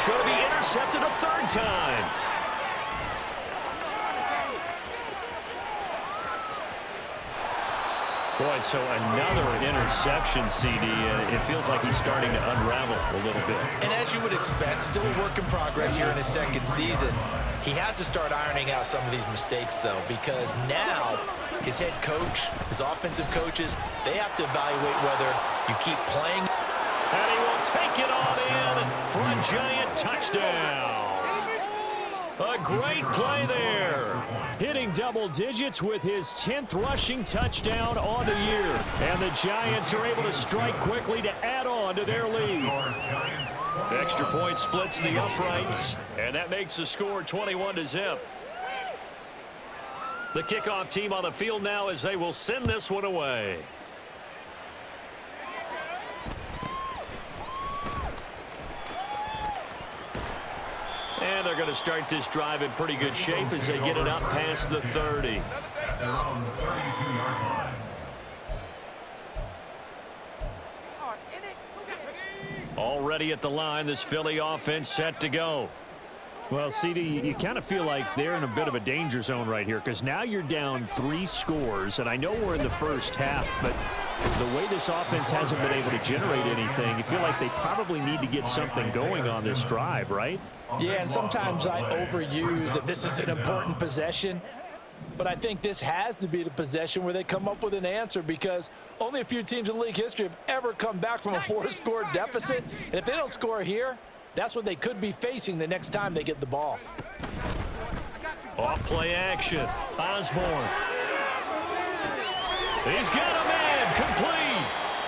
going to be intercepted a third time. Boy, so another interception, CD, and it feels like he's starting to unravel a little bit. And as you would expect, still a work in progress here in his second season. He has to start ironing out some of these mistakes, though, because now his head coach, his offensive coaches, they have to evaluate whether you keep playing. And he will take it on in for a giant touchdown. A great play there. Hitting double digits with his 10th rushing touchdown on the year. And the Giants are able to strike quickly to add on to their lead. Extra point splits the uprights, and that makes the score 21-0. The kickoff team on the field now as they will send this one away. And they're going to start this drive in pretty good shape as they get it up past the 30. Already at the line, this Philly offense set to go. Well, CD, you kind of feel like they're in a bit of a danger zone right here because now you're down 3 scores, and I know we're in the first half, but the way this offense hasn't been able to generate anything, you feel like they probably need to get something going on this drive, right? Yeah, and sometimes I overuse that this is an important possession, but I think this has to be the possession where they come up with an answer because only a few teams in league history have ever come back from a 4-score deficit, and if they don't score here, that's what they could be facing the next time they get the ball. Off play action. Osborne. He's got a man complete.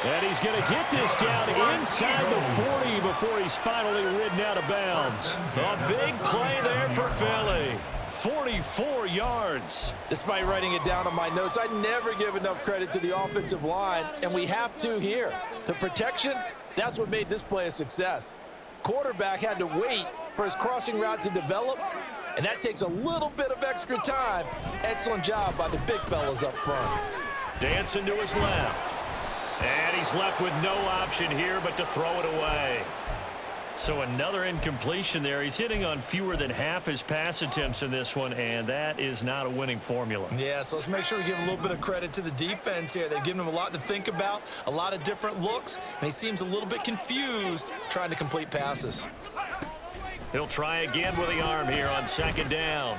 And he's going to get this down inside the 40 before he's finally ridden out of bounds. A big play there for Philly. 44 yards. Despite writing it down on my notes, I never give enough credit to the offensive line, and we have to here. The protection, that's what made this play a success. Quarterback had to wait for his crossing route to develop, and that takes a little bit of extra time. Excellent job by the big fellas up front. Dancing to his left. And he's left with no option here but to throw it away. So another incompletion there. He's hitting on fewer than half his pass attempts in this one, and that is not a winning formula. Yeah, so let's make sure we give a little bit of credit to the defense here. They've given him a lot to think about, a lot of different looks, and he seems a little bit confused trying to complete passes. He'll try again with the arm here on second down.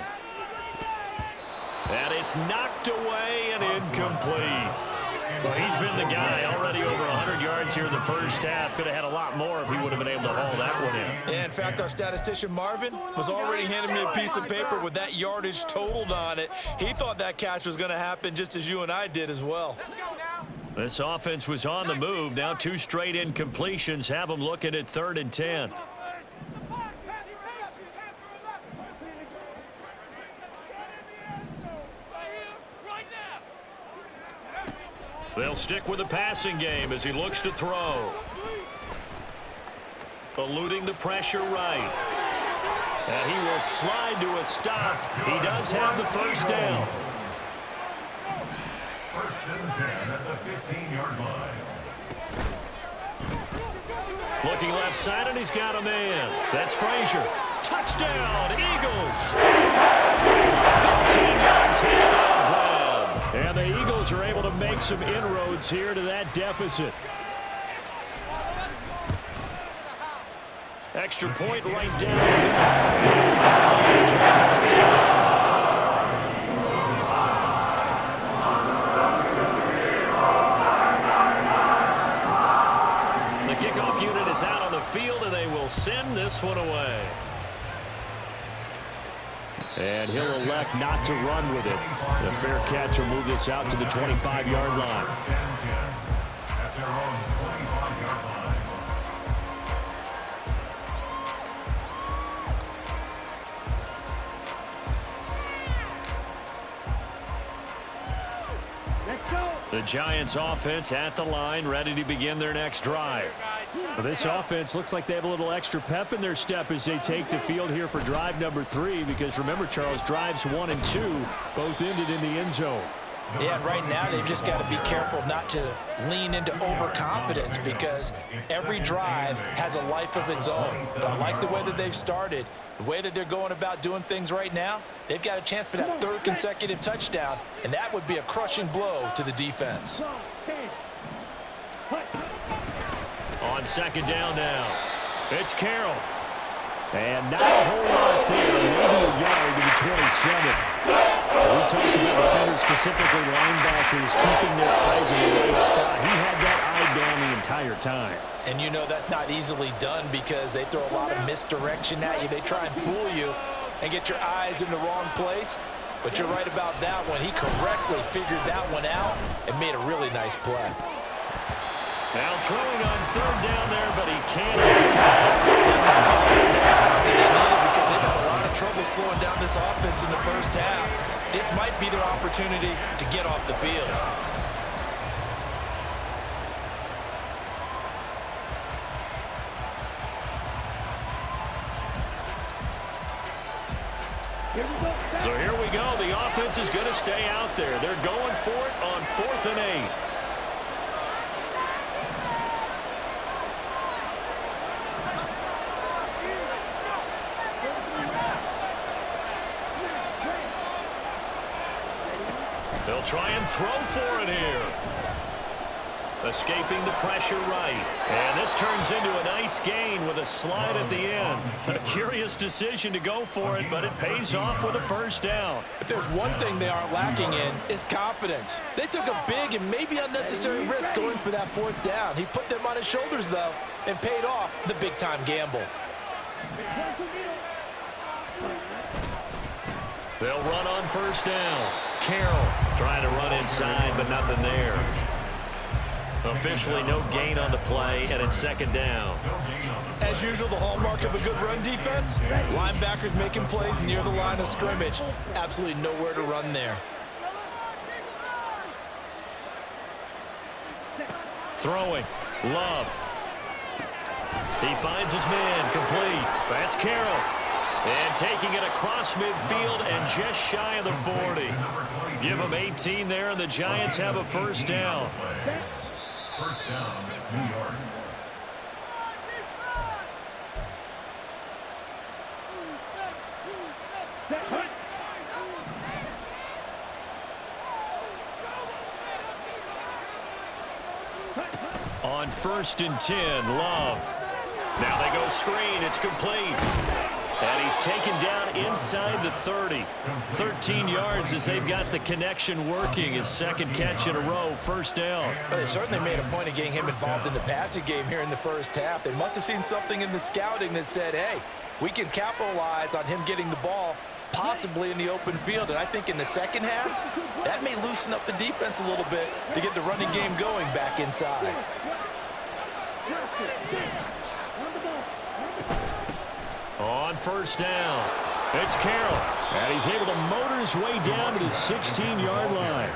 And it's knocked away and incomplete. Well, he's been the guy already over 100 yards here in the first half. Could have had a lot more if he would have been able to haul that one in. Yeah, in fact, our statistician Marvin was already handing me a piece of paper with that yardage totaled on it. He thought that catch was going to happen just as you and I did as well. This offense was on the move. Now 2 straight incompletions have them looking at 3rd and 10. They'll stick with the passing game as he looks to throw. Eluding the pressure right. And he will slide to a stop. He does have the first down. 1st and 10 at the 15-yard line. Looking left side, and he's got a man. That's Frazier. Touchdown, Eagles. 15-yard touchdown grab. And the Eagles are able to make some inroads here to that deficit. Extra point right down the kickoff unit is out on the field, and they will send this one away. And he'll elect not to run with it. A fair catch will move this out to the 25-yard line. The Giants offense at the line, ready to begin their next drive. Well, this offense looks like they have a little extra pep in their step as they take the field here for drive number 3, because remember, Charles, drives 1 and 2 both ended in the end zone. Yeah, and right now they've just got to be careful not to lean into overconfidence because every drive has a life of its own. But I like the way that they've started, the way that they're going about doing things right now. They've got a chance for that third consecutive touchdown, and that would be a crushing blow to the defense. On second down now, it's Carroll. And not a whole lot there, maybe a yard to the 27. We talked about defenders, specifically linebackers, keeping their eyes in the right spot. He had that eye down the entire time. And you know that's not easily done because they throw a lot of misdirection at you. They try and fool you and get your eyes in the wrong place. But you're right about that one. He correctly figured that one out and made a really nice play. Now throwing on third down there, but he can't connect. That's stop that they needed because they've had a lot of trouble slowing down this offense in the first half. This might be their opportunity to get off the field. So here we go. The offense is going to stay out there. They're going for it on 4th and 8. They'll try and throw for it here. Escaping the pressure right. And this turns into a nice gain with a slide at the end. A curious decision to go for it, but it pays off with a first down. If there's one thing they aren't lacking in, it's confidence. They took a big and maybe unnecessary risk going for that 4th down. He put them on his shoulders, though, and paid off the big-time gamble. They'll run on first down. Carroll trying to run inside, but nothing there. Officially no gain on the play, and it's second down. As usual, the hallmark of a good run defense, linebackers making plays near the line of scrimmage. Absolutely nowhere to run there. Throwing. Love. He finds his man, complete. That's Carroll. And taking it across midfield and just shy of the 40. Give him 18 there, and the Giants have a first down. First down, New York. On 1st and 10, Love. Now they go screen. It's complete. And he's taken down inside the 30. 13 yards as they've got the connection working. His second catch in a row, first down. Well, they certainly made a point of getting him involved in the passing game here in the first half. They must have seen something in the scouting that said, hey, we can capitalize on him getting the ball possibly in the open field. And I think in the second half, that may loosen up the defense a little bit to get the running game going back inside. On first down, it's Carroll. And he's able to motor his way down to the 16-yard line.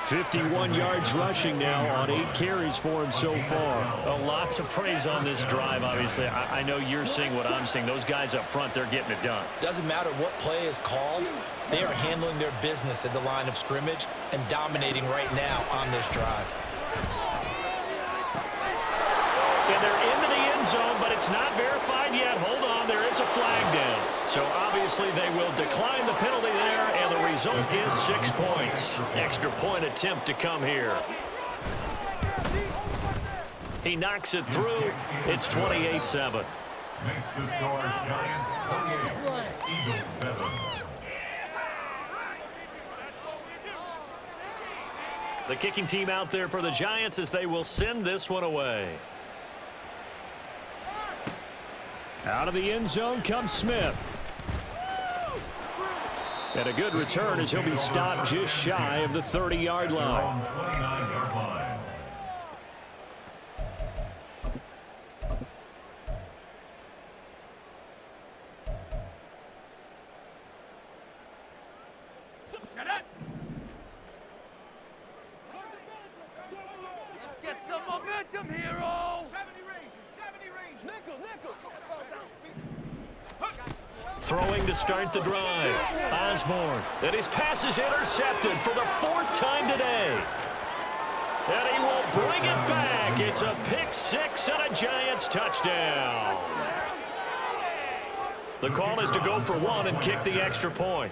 51 yards rushing now on 8 carries for him so far. A lot to praise on this drive, obviously. I know you're seeing what I'm seeing. Those guys up front, they're getting it done. Doesn't matter what play is called. They are handling their business at the line of scrimmage and dominating right now on this drive. And they're into the end zone, but it's not verified yet. Hold on, there is a flag down. So obviously they will decline the penalty there, and the result is 6 points. Extra point attempt to come here. He knocks it through. It's 28-7. Makes the score Giants 28, Eagles 7. The kicking team out there for the Giants as they will send this one away. Out of the end zone comes Smith. And a good return as he'll be stopped just shy of the 30-yard line. 29-yard line. Let's get some momentum here, all. 70 range. Nickel. Throwing to start the drive. Osborne. And his pass is intercepted for the 4th time today. And he will bring it back. It's a pick 6 and a Giants touchdown. The call is to go for 1 and kick the extra point.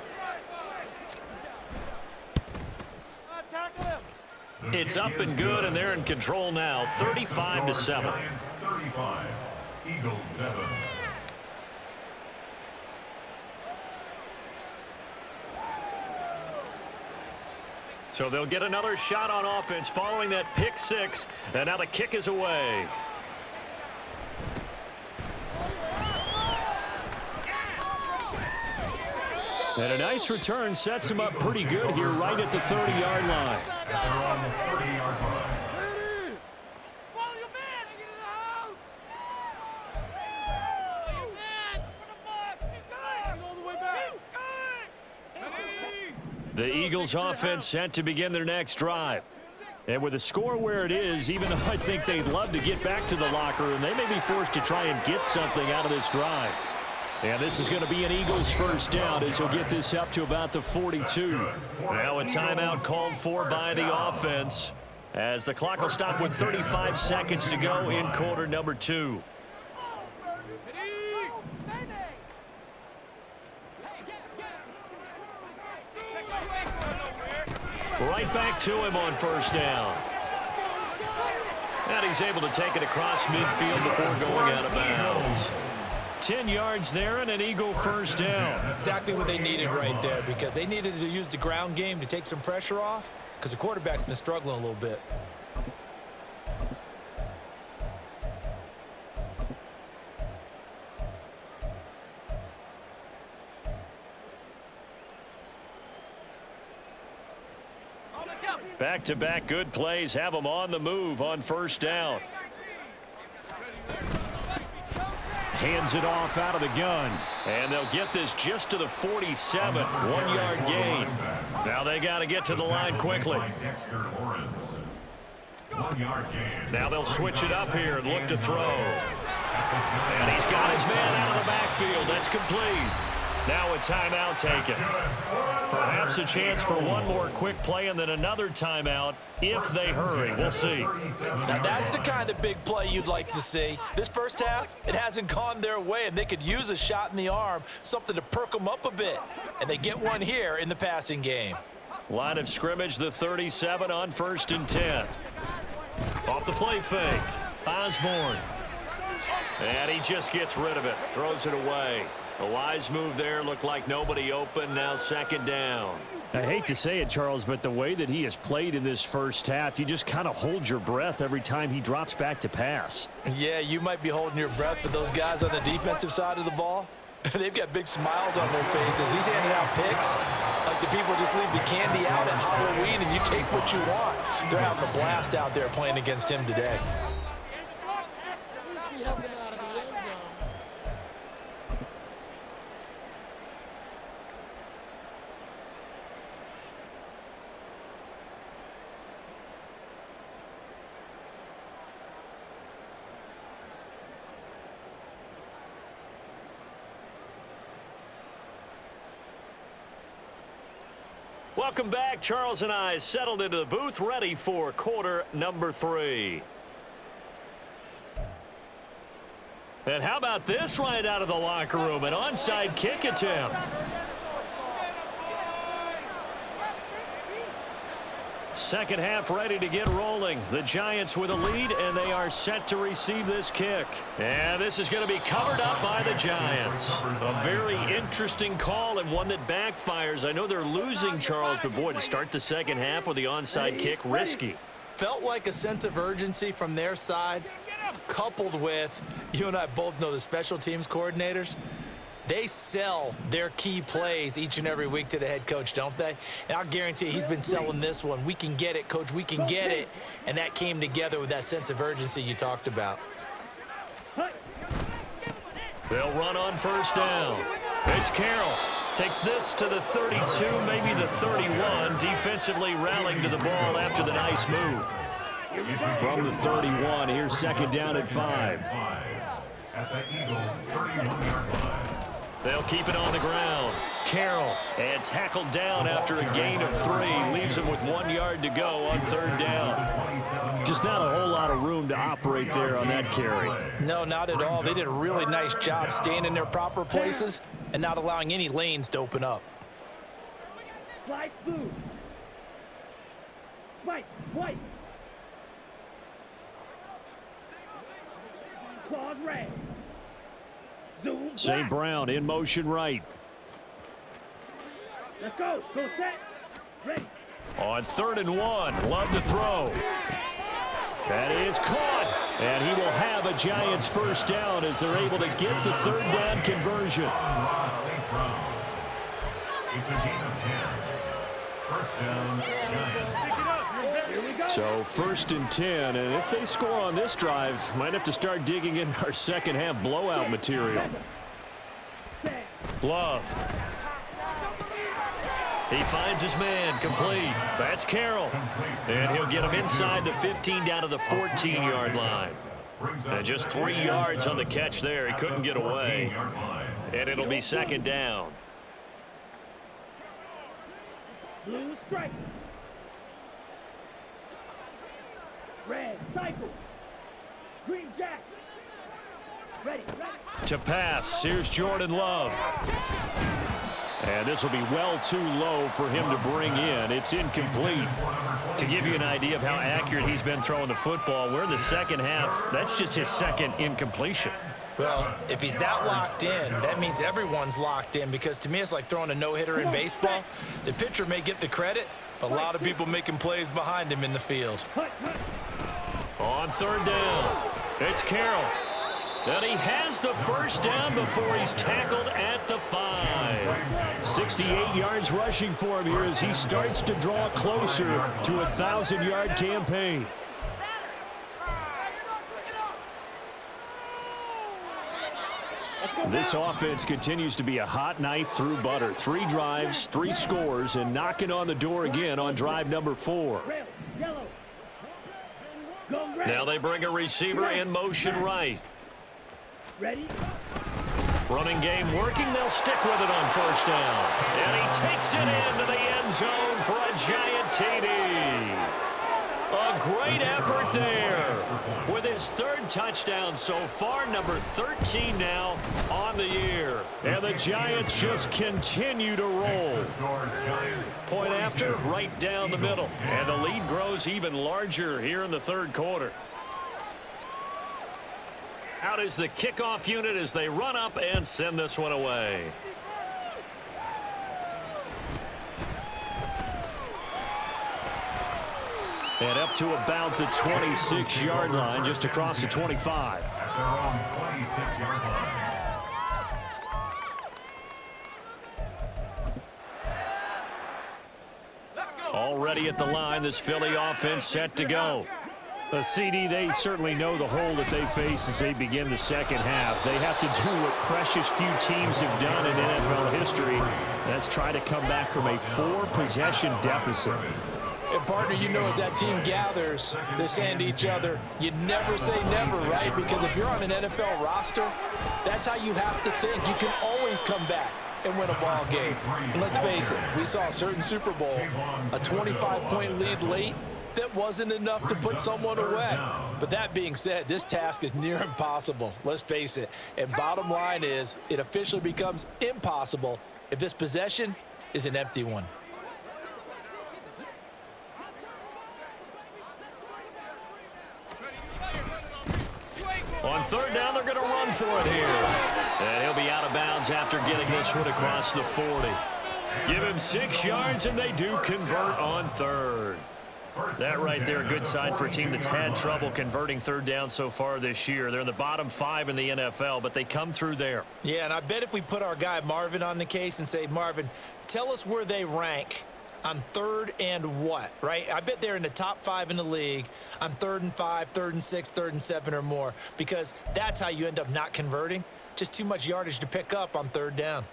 It's up and good, and they're in control now, 35-7. 35, Eagles 7. So they'll get another shot on offense following that pick 6, and now the kick is away. And a nice return sets him up pretty good here right at the 30-yard line. They're on the 30-yard line. Follow your man! Get in the house! Follow your man! For the box! Keep going! All the way back! The Eagles offense set to begin their next drive. And with the score where it is, even though I think they'd love to get back to the locker room, they may be forced to try and get something out of this drive. And this is going to be an Eagles first down as he'll get this up to about the 42. Now a timeout called for by the offense as the clock will stop with 35 seconds to go in quarter number 2. Right back to him on first down. And he's able to take it across midfield before going out of bounds. 10 yards there and an Eagle first down. Exactly what they needed right there, because they needed to use the ground game to take some pressure off, because the quarterback's been struggling a little bit. Back-to-back good plays have them on the move on first down. Hands it off out of the gun. And they'll get this just to the 47. 1-yard gain. Now they got to get to the line quickly. Now they'll switch it up here and look to throw. And he's got his man out of the backfield. That's complete. Now a timeout taken. Perhaps a chance for one more quick play and then another timeout if they hurry. We'll see. Now that's the kind of big play you'd like to see. This first half, it hasn't gone their way, and they could use a shot in the arm, something to perk them up a bit. And they get one here in the passing game. Line of scrimmage, the 37 on 1st and 10. Off the play fake. Osborne. And he just gets rid of it. Throws it away. A wise move there. Looked like nobody open. Now 2nd down. I hate to say it, Charles, but the way that he has played in this first half, you just kind of hold your breath every time he drops back to pass. Yeah, you might be holding your breath, but those guys on the defensive side of the ball, they've got big smiles on their faces. He's handing out picks like the people just leave the candy out at Halloween and you take what you want. They're having a blast out there playing against him today. Welcome back. Charles and I settled into the booth, ready for quarter number 3. And how about this right out of the locker room? An onside kick attempt. Second half ready to get rolling. The Giants with a lead, and they are set to receive this kick. And this is going to be covered up by the Giants. A very interesting call and one that backfires. I know they're losing, Charles, but boy, to start the second half with the onside kick, risky. Felt like a sense of urgency from their side, coupled with, you and I both know the special teams coordinators. They sell their key plays each and every week to the head coach, don't they? And I'll guarantee he's been selling this one. We can get it, coach. We can get it. And that came together with that sense of urgency you talked about. They'll run on first down. It's Carroll. Takes this to the 32, maybe the 31. Defensively rallying to the ball after the nice move. From the 31, here's 2nd down at 5. At the Eagles' 31-yard line. They'll keep it on the ground. Carroll, and tackled down after a gain of 3. Leaves him with 1 yard to go on 3rd down. Just not a whole lot of room to operate there on that carry. No, not at all. They did a really nice job staying in their proper places and not allowing any lanes to open up. Slide blue. White. Claws red. Zoom. St. Brown in motion right. Let's go. Go set. Ready. On 3rd and 1, Love to throw. That is caught. And he will have a Giants first down as they're able to get the 3rd down conversion. It's a gain of 10. First down, Giants. So 1st and 10, and if they score on this drive, might have to start digging in our second half blowout material. Love. He finds his man, complete. That's Carroll. And he'll get him inside the 15 down to the 14-yard line. And just 3 yards on the catch there. He couldn't get away. And it'll be 2nd down. Blue strike. Red cycle. Green jack. Ready. To pass, here's Jordan Love. And this will be well too low for him to bring in. It's incomplete. To give you an idea of how accurate he's been throwing the football, we're in the second half. That's just his 2nd incompletion. Well, if he's that locked in, that means everyone's locked in, because to me it's like throwing a no-hitter in baseball. The pitcher may get the credit, but a lot of people making plays behind him in the field. On 3rd down, it's Carroll. And he has the first down before he's tackled at the 5. 68 yards rushing for him here as he starts to draw closer to a 1,000-yard campaign. This offense continues to be a hot knife through butter. 3 drives, 3 scores, and knocking on the door again on drive number 4. Now they bring a receiver in motion right. Ready. Running game working. They'll stick with it on 1st down. And he takes it into the end zone for a Giant TD. A great effort there. With his 3rd touchdown so far, number 13 now on the year. And the Giants just continue to roll. Point after, right down the middle. And the lead grows even larger here in the 3rd quarter. Out is the kickoff unit as they run up and send this one away. And up to about the 26-yard line, just across the 25. At their own 26-yard line. Already at the line, this Philly offense set to go. CD, they certainly know the hole that they face as they begin the second half. They have to do what precious few teams have done in NFL history. That's try to come back from a 4-possession deficit. And partner, you know, as that team gathers, they're saying to each other, you never say never, right? Because if you're on an NFL roster, that's how you have to think. You can always come back and win a ball game. And let's face it, we saw a certain Super Bowl, a 25-point lead late, that wasn't enough to put someone away. But that being said, this task is near impossible. Let's face it. And bottom line is, it officially becomes impossible if this possession is an empty one. On 3rd down, they're going to run for it here. And he'll be out of bounds after getting this one across the 40. Give him 6 yards, and they do convert on 3rd. That right there, a good sign for a team that's had trouble converting 3rd down so far this year. They're in the bottom 5 in the NFL, but they come through there. Yeah, and I bet if we put our guy Marvin on the case and say, Marvin, tell us where they rank on 3rd and what, right? I bet they're in the top 5 in the league on 3rd and 5, 3rd and 6, 3rd and 7 or more, because that's how you end up not converting. Just too much yardage to pick up on 3rd down.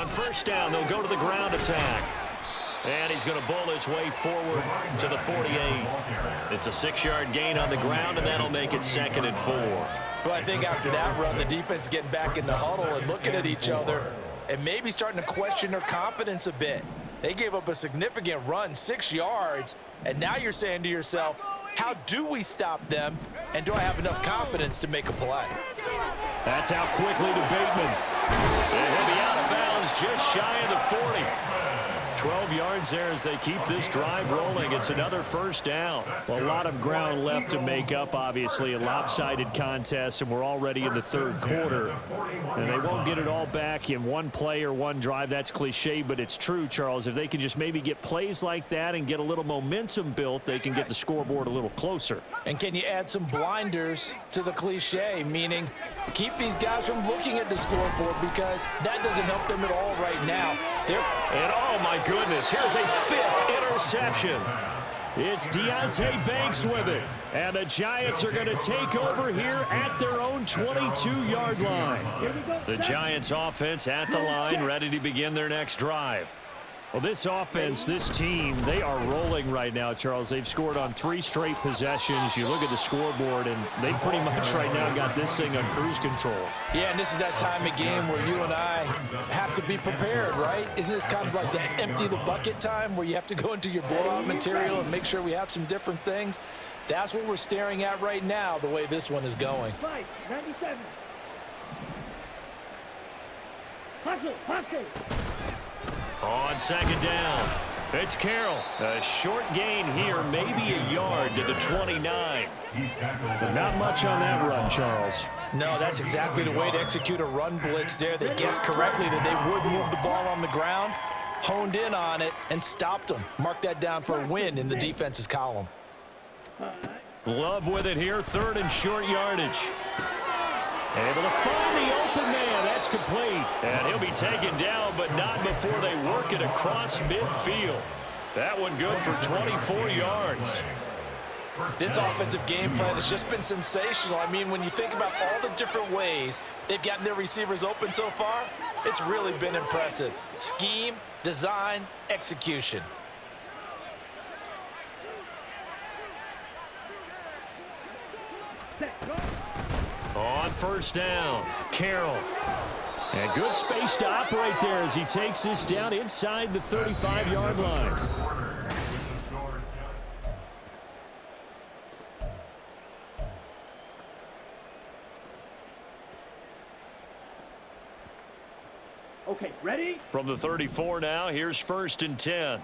On first down, they'll go to the ground attack. And he's going to bull his way forward to the 48. It's a 6-yard gain on the ground, and that'll make it 2nd and 4. Well, I think after that run, the defense is getting back in the huddle and looking at each other and maybe starting to question their confidence a bit. They gave up a significant run, 6 yards, and now you're saying to yourself, how do we stop them, and do I have enough confidence to make a play? That's out quickly to Bateman. And he'll be out of bounds just shy of the 40. 12 yards there as they keep this drive rolling. It's another first down. A lot of ground left to make up, obviously. A lopsided contest, and we're already in the 3rd quarter. And they won't get it all back in one play or one drive. That's cliche, but it's true, Charles. If they can just maybe get plays like that and get a little momentum built, they can get the scoreboard a little closer. And can you add some blinders to the cliche, meaning keep these guys from looking at the scoreboard, because that doesn't help them at all right now. And oh my goodness, here's a 5th interception. It's Deontay Banks with it. And the Giants are going to take over here at their own 22-yard line. The Giants offense at the line, ready to begin their next drive. Well, this offense, this team, they are rolling right now, Charles. They've scored on 3 straight possessions. You look at the scoreboard, and they pretty much right now got this thing on cruise control. Yeah, and this is that time of game where you and I have to be prepared, right? Isn't this kind of like the empty the bucket time where you have to go into your blowout material and make sure we have some different things? That's what we're staring at right now, the way this one is going. 97. Hustle. On 2nd down, it's Carroll. A short gain here, maybe a yard to the 29. But not much on that run, Charles. No, that's exactly the way to execute a run blitz there. They guessed correctly that they would move the ball on the ground, honed in on it, and stopped them. Mark that down for a win in the defense's column. Love with it here, 3rd and short yardage. Able to find the open man. That's complete. And he'll be taken down, but not before they work it across midfield. That one good for 24 yards. This offensive game plan has just been sensational. I mean, when you think about all the different ways they've gotten their receivers open so far, it's really been impressive. Scheme, design, execution. On first down, Carroll. And good space to operate there as he takes this down inside the 35-yard line. Okay, ready? From the 34 now, here's 1st and 10.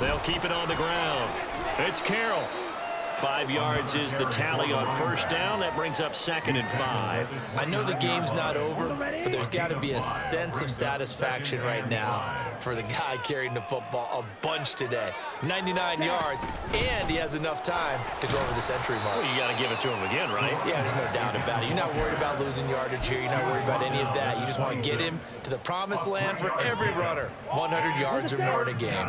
They'll keep it on the ground. It's Carroll. 5 yards is the tally on first down. That brings up 2nd and 5. I know the game's not over, but there's got to be a sense of satisfaction right now for the guy carrying the football a bunch today. 99 yards, and he has enough time to go over the century mark. Well, you got to give it to him again, right? Yeah, there's no doubt about it. You're not worried about losing yardage here. You're not worried about any of that. You just want to get him to the promised land for every runner. 100 yards or more in a game.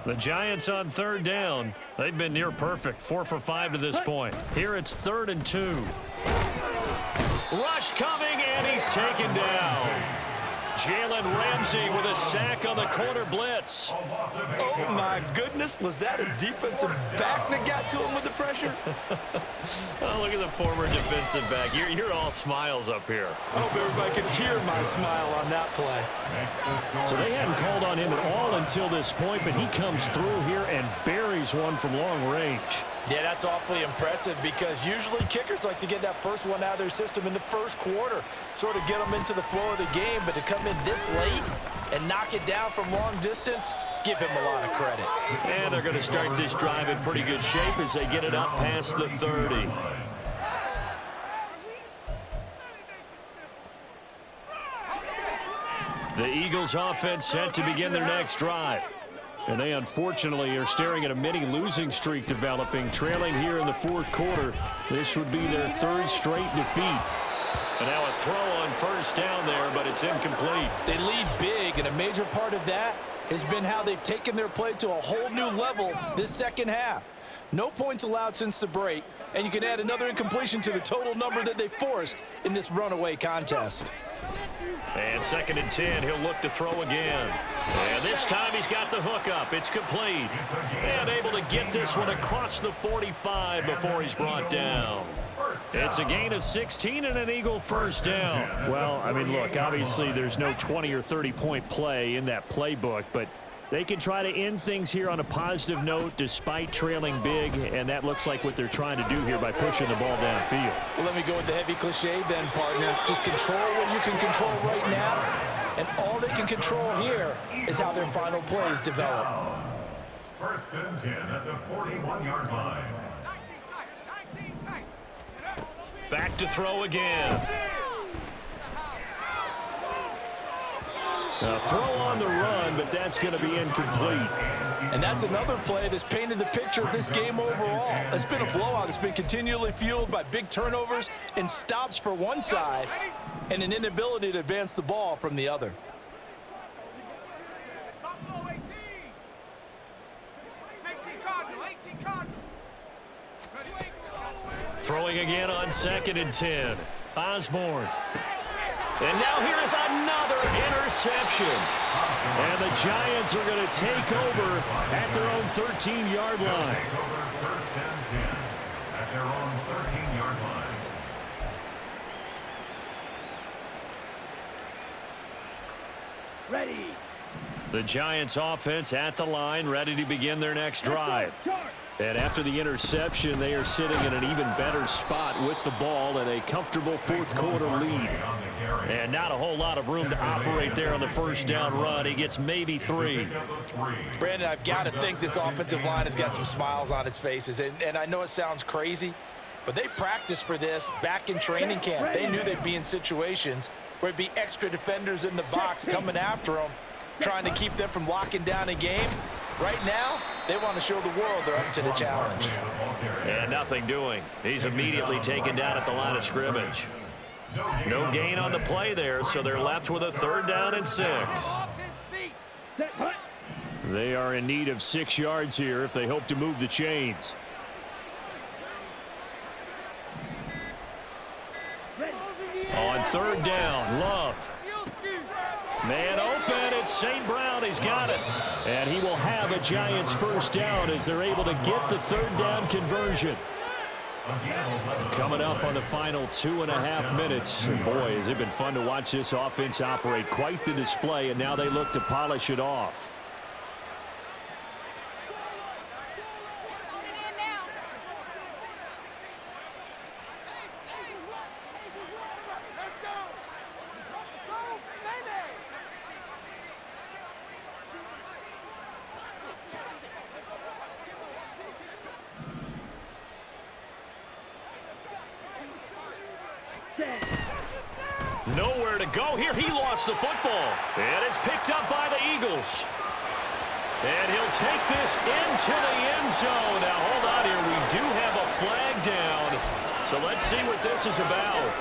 The Giants on 3rd down. They've been near perfect, 4 for 5 to this point. Here it's 3rd and 2. Rush coming, and he's taken down. Jalen Ramsey with a sack on the corner blitz. Oh, my goodness. Was that a defensive back that got to him with the pressure? Oh, look at the former defensive back. You're all smiles up here. I hope everybody can hear my smile on that play. So they hadn't called on him at all until this point, but he comes through here and buries one from long range. Yeah, that's awfully impressive because usually kickers like to get that first one out of their system in the first quarter, sort of get them into the flow of the game, but to come in this late and knock it down from long distance, give him a lot of credit. And they're going to start this drive in pretty good shape as they get it up past the 30. The Eagles offense set to begin their next drive. And they unfortunately are staring at a mini losing streak developing, trailing here in the 4th quarter. This would be their 3rd straight defeat. And now a throw on first down there, but it's incomplete. They lead big, and a major part of that has been how they've taken their play to a whole new level this second half. No points allowed since the break, and you can add another incompletion to the total number that they forced in this runaway contest. And 2nd and 10, he'll look to throw again. And this time he's got the hook up. It's complete. And able to get this one across the 45 before he's brought down. It's a gain of 16 and an Eagle first down. Well, I mean, look, obviously there's no 20 or 30-point play in that playbook, but they can try to end things here on a positive note despite trailing big, and that looks like what they're trying to do here by pushing the ball downfield. Well, let me go with the heavy cliche then, partner. Just control what you can control right now, and all they can control here is how their final plays develop. 1st and 10 at the 41-yard line. Back to throw again. A throw on the run, but that's going to be incomplete. And that's another play that's painted the picture of this game overall. It's been a blowout. It's been continually fueled by big turnovers and stops for one side and an inability to advance the ball from the other. Throwing again on 2nd and 10. Osborne. And now here is another interception. And the Giants are going to take over at their own 13-yard line. 1st and 10 at their own 13-yard line. Ready. The Giants offense at the line, ready to begin their next drive. And after the interception, they are sitting in an even better spot with the ball and a comfortable 4th quarter lead. And not a whole lot of room to operate there on the first down run. He gets maybe 3. Brandon, I've got to think this offensive line has got some smiles on its faces. And I know it sounds crazy, but they practiced for this back in training camp. They knew they'd be in situations where it'd be extra defenders in the box coming after them, trying to keep them from locking down a game. Right now, they want to show the world they're up to the challenge. And nothing doing. He's immediately taken down at the line of scrimmage. No gain on the play there, so they're left with a 3rd down and 6. They are in need of 6 yards here if they hope to move the chains. On 3rd down, Love. Man open, it's St. Brown, he's got it. And he will have a Giants first down as they're able to get the 3rd down conversion. Coming up on the final 2.5 minutes. And boy, has it been fun to watch this offense operate. Quite the display, and now they look to polish it off. Nowhere to go here. He lost the football. And it's picked up by the Eagles. And he'll take this into the end zone. Now, hold on here. We do have a flag down. So let's see what this is about.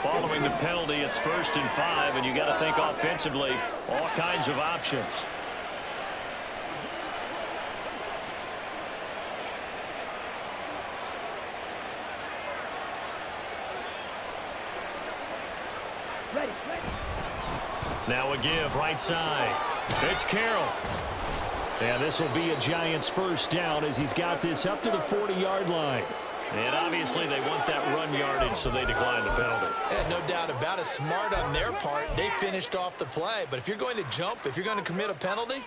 Following the penalty, it's 1st and 5, and you got to think offensively, all kinds of options. Now a give right side. It's Carroll. And this will be a Giants first down as he's got this up to the 40-yard line. And obviously they want that run yardage, so they decline the penalty. Yeah, no doubt about it. Smart on their part. They finished off the play. But if you're going to jump, if you're going to commit a penalty,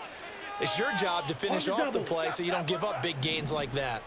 it's your job to finish off the play so you don't give up big gains like that.